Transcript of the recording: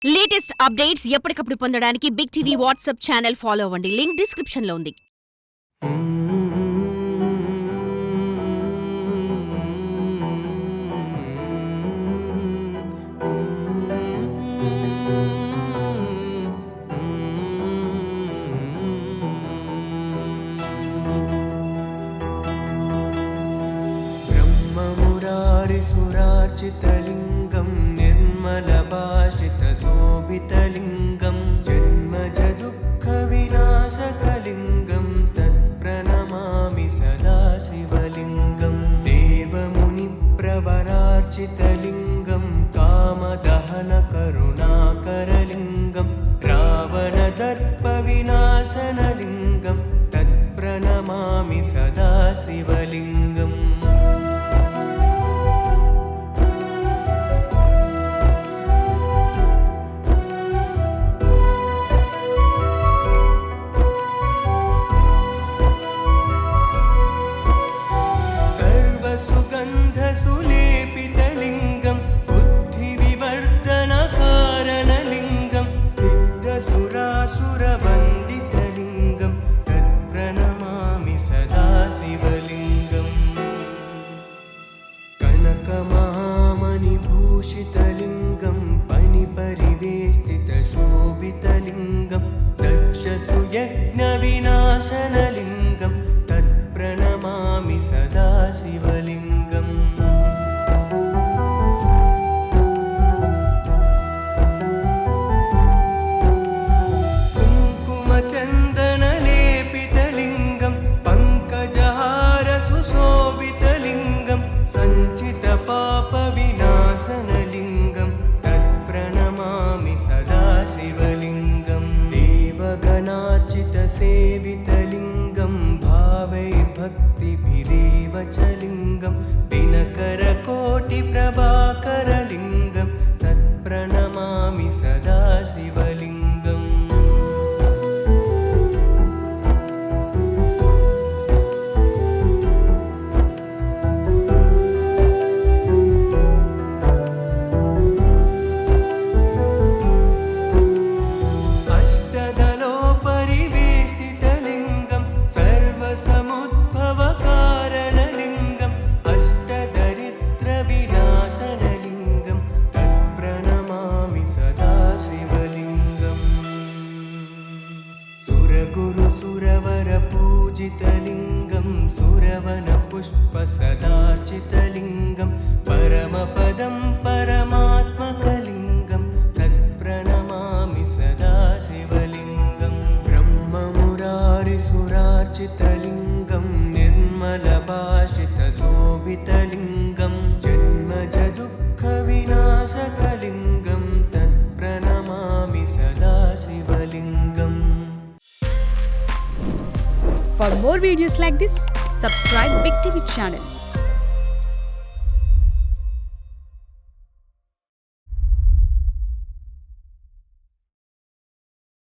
Latest updates ఎప్పటికప్పుడు పొందడానికి big TV WhatsApp channel follow అవ్వండి. లింక్ డిస్క్రిప్షన్ లో ఉంది. ब्रह्ममुरारिसुरार्चितलिङ्गं निर्मलभाषितशोभितलिङ्गं जन्मजदुःखविनाशकलिङ्गं तत्प्रणमामि सदा शिवलिङ्गं देवमुनिप्रवरार्चितलिङ्गं कामदहनकरुणाकरलिङ्गं रावणदर्पविनाशनलिङ्गं तत्प्रणमामि सदा शिवलिङ्गम् सुलेपितलिङ्गं बुद्धिविवर्धनकारणलिङ्गं सिद्धसुरासुरवन्दितलिङ्गं तत्प्रणमामि सदा शिवलिङ्गम् कनकमहामणिभूषितलिङ्गं पणिपरिवेष्टितशोभितलिङ्गं दक्षसुयज्ञविनाशनलिङ्गं तत्प्रणमामि सदा शिवलिङ्गम् कुङ्कुमचन्दनलेपितलिङ्गं पङ्कजहारसुशोभितलिङ्गं सञ्चितपापविनाशनलिङ्गं तत्प्रणमामि सदा शिवलिङ्गं देवगणार्चितसेवितलिङ्गं भावैर्भक्तिभिरेव च लिङ्गं दिनकरकोटिप्रभाकरलिङ्गं तत्प्रणमामि सदा शिवलिङ्गम् अष्टदलोपरिवेष्टितलिङ्गं सर्वसमुद्भवकारणलिङ्गं अष्टदरिद्रविनाशनलिङ्गं तत्प्रणमामि सदा शिवलिङ्गम् सुरगुरुसुरवरपूजितलिङ्गं सुरवनपुष्पसदार्चितलिङ्गं परमपदं परमात्मकलिङ्गं तत्प्रणमामि सदा शिवलिङ्गं ब्रह्ममुरारिसुरार्चितलिङ्गं निर्मलभाषितशोभितलिङ्गं जन्मजदुःखविनाशकलिङ्गं तत्प्रणमामि सदा शिवलिङ्गम्. For more videos like this, subscribe Big TV channel.